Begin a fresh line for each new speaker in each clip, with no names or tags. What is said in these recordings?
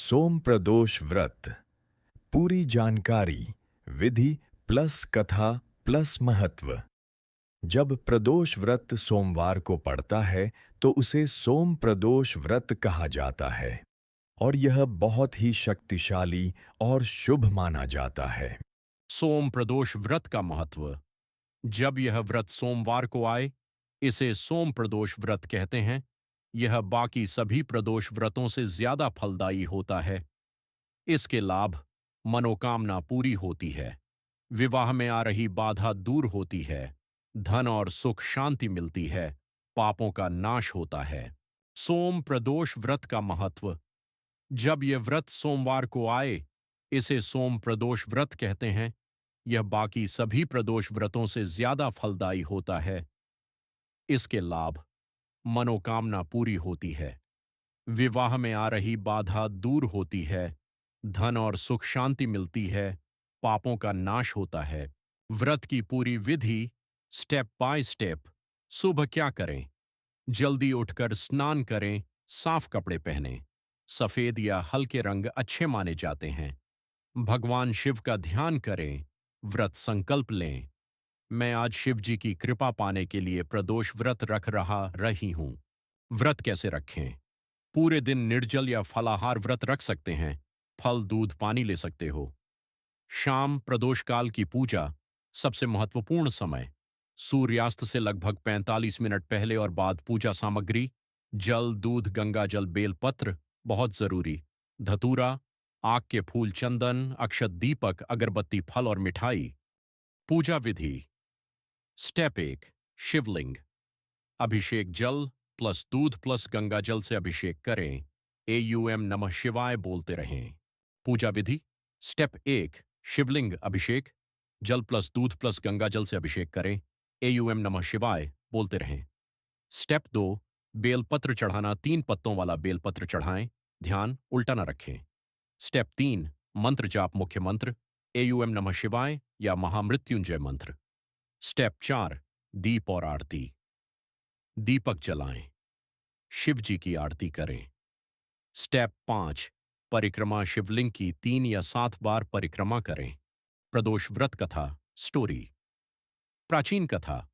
सोम प्रदोष व्रत। पूरी जानकारी, विधि प्लस कथा प्लस महत्व। जब प्रदोष व्रत सोमवार को पड़ता है तो उसे सोम प्रदोष व्रत कहा जाता है और यह बहुत ही शक्तिशाली और शुभ माना जाता है।
सोम प्रदोष व्रत का महत्व। जब यह व्रत सोमवार को आए, इसे सोम प्रदोष व्रत कहते हैं। यह बाकी सभी प्रदोष व्रतों से ज्यादा फलदायी होता है। इसके लाभ: मनोकामना पूरी होती है, विवाह में आ रही बाधा दूर होती है, धन और सुख शांति मिलती है, पापों का नाश होता है। सोम प्रदोष व्रत का महत्व। जब यह व्रत सोमवार को आए, इसे सोम प्रदोष व्रत कहते हैं। यह बाकी सभी प्रदोष व्रतों से ज्यादा फलदायी होता है। इसके लाभ: मनोकामना पूरी होती है, विवाह में आ रही बाधा दूर होती है, धन और सुख शांति मिलती है, पापों का नाश होता है। व्रत की पूरी विधि स्टेप बाय स्टेप। सुबह क्या करें? जल्दी उठकर स्नान करें, साफ कपड़े पहनें। सफेद या हल्के रंग अच्छे माने जाते हैं। भगवान शिव का ध्यान करें, व्रत संकल्प लें। मैं आज शिव जी की कृपा पाने के लिए प्रदोष व्रत रही हूं। व्रत कैसे रखें? पूरे दिन निर्जल या फलाहार व्रत रख सकते हैं। फल, दूध, पानी ले सकते हो। शाम प्रदोष काल की पूजा, सबसे महत्वपूर्ण समय। सूर्यास्त से लगभग 45 मिनट पहले और बाद पूजा सामग्री: जल, दूध, गंगा जल, बेलपत्र बहुत जरूरी, धतूरा, आक के फूल, चंदन, अक्षत, दीपक, अगरबत्ती, फल और मिठाई। पूजा विधि। स्टेप 1, शिवलिंग। अभिषेक जल प्लस दूध प्लस गंगा जल से अभिषेक करें। एयूएम नमः शिवाय बोलते रहें। पूजा विधि। स्टेप 1, शिवलिंग अभिषेक। जल प्लस दूध प्लस गंगा जल से अभिषेक करें। एयूएम नमः शिवाय बोलते रहें। स्टेप 2, बेलपत्र चढ़ाना। 3 पत्तों वाला बेलपत्र चढ़ाएं। ध्यान उल्टा न रखें। स्टेप 3, मंत्र जाप। मुख्य मंत्र एयूएम नमः शिवाय या महामृत्युंजय मंत्र। स्टेप 4, दीप और आरती। दीपक जलाएं, शिव जी की आरती करें। स्टेप 5, परिक्रमा। शिवलिंग की 3 या 7 बार परिक्रमा करें। प्रदोष व्रत कथा स्टोरी। प्राचीन कथा।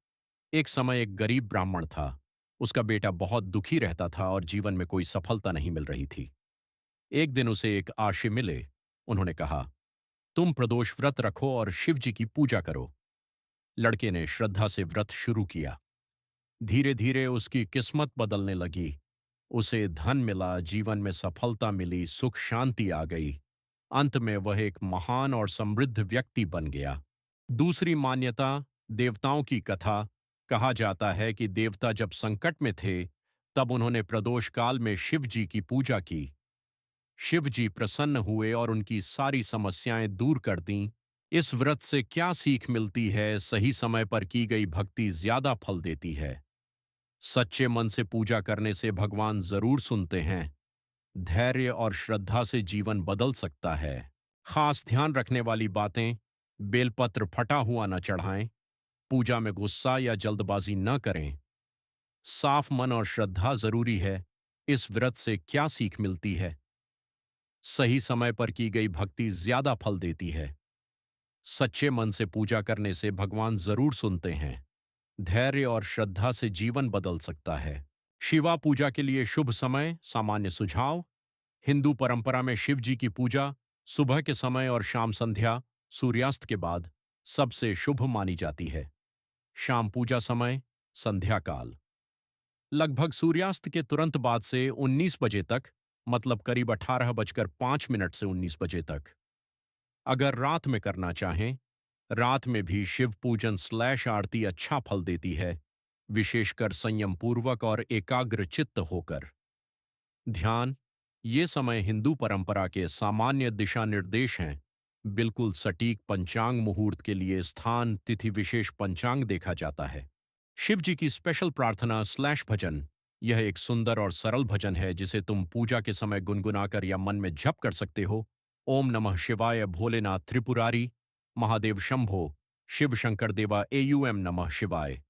एक समय एक गरीब ब्राह्मण था। उसका बेटा बहुत दुखी रहता था और जीवन में कोई सफलता नहीं मिल रही थी। एक दिन उसे एक आशी मिले। उन्होंने कहा, तुम प्रदोष व्रत रखो और शिव जी की पूजा करो। लड़के ने श्रद्धा से व्रत शुरू किया। धीरे धीरे उसकी किस्मत बदलने लगी। उसे धन मिला, जीवन में सफलता मिली, सुख शांति आ गई। अंत में वह एक महान और समृद्ध व्यक्ति बन गया। दूसरी मान्यता, देवताओं की कथा। कहा जाता है कि देवता जब संकट में थे, तब उन्होंने प्रदोष काल में शिव जी की पूजा की। शिव जी प्रसन्न हुए और उनकी सारी समस्याएं दूर कर दीं। इस व्रत से क्या सीख मिलती है? सही समय पर की गई भक्ति ज्यादा फल देती है। सच्चे मन से पूजा करने से भगवान जरूर सुनते हैं। धैर्य और श्रद्धा से जीवन बदल सकता है। खास ध्यान रखने वाली बातें: बेलपत्र फटा हुआ न चढ़ाएं। पूजा में गुस्सा या जल्दबाजी न करें। साफ मन और श्रद्धा जरूरी है। इस व्रत से क्या सीख मिलती है? सही समय पर की गई भक्ति ज्यादा फल देती है। सच्चे मन से पूजा करने से भगवान जरूर सुनते हैं। धैर्य और श्रद्धा से जीवन बदल सकता है। शिवा पूजा के लिए शुभ समय। सामान्य सुझाव: हिंदू परंपरा में शिव जी की पूजा सुबह के समय और शाम संध्या सूर्यास्त के बाद सबसे शुभ मानी जाती है। शाम पूजा समय संध्या काल, लगभग सूर्यास्त के तुरंत बाद से 19 बजे तक, मतलब करीब 18:05 से 19 बजे तक। अगर रात में करना चाहें, रात में भी शिव पूजन / आरती अच्छा फल देती है, विशेषकर संयम पूर्वक और एकाग्र चित्त होकर। ध्यान: ये समय हिंदू परंपरा के सामान्य दिशा निर्देश हैं। बिल्कुल सटीक पंचांग मुहूर्त के लिए स्थान, तिथि विशेष पंचांग देखा जाता है। शिव जी की स्पेशल प्रार्थना / भजन। यह एक सुंदर और सरल भजन है जिसे तुम पूजा के समय गुनगुनाकर या मन में जप कर सकते हो। ओम नमः शिवाय, भोलेनाथ त्रिपुरारी, महादेव शंभो, शिव शंकर देवा, एयूएम नमः शिवाय।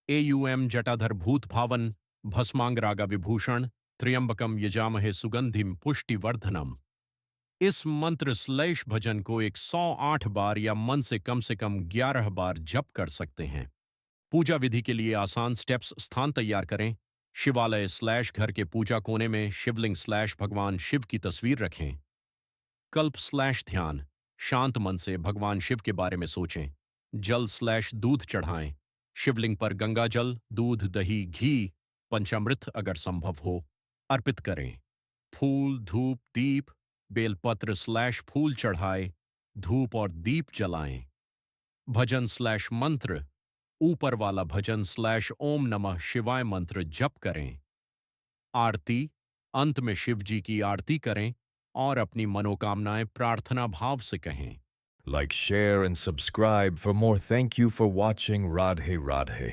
एयूएम जटाधर भूत भावन, भस्मांग रागा विभूषण, त्र्यंबकम यजामहे सुगंधिम पुष्टिवर्धनम। इस मंत्र स्लैश भजन को 108 बार या मन से कम 11 बार जप कर सकते हैं। पूजा विधि के लिए आसान स्टेप्स। स्थान तैयार करें। शिवालय स्लैश घर के पूजा कोने में शिवलिंग स्लैश भगवान शिव की तस्वीर रखें। कल्प स्लैश ध्यान। शांत मन से भगवान शिव के बारे में सोचें। जल स्लैश दूध चढ़ाएं। शिवलिंग पर गंगा जल, दूध, दही, घी, पंचामृत अगर संभव हो अर्पित करें। फूल, धूप, दीप, बेलपत्र स्लैश फूल चढ़ाए, धूप और दीप जलाएं। भजन स्लैश मंत्र। ऊपर वाला भजन स्लैश ओम नमः शिवाय मंत्र जप करें। आरती। अंत में शिव जी की आरती करें और अपनी मनोकामनाएं प्रार्थना भाव से कहें।
Like, share, and subscribe for more. Thank you for watching. Radhe Radhe.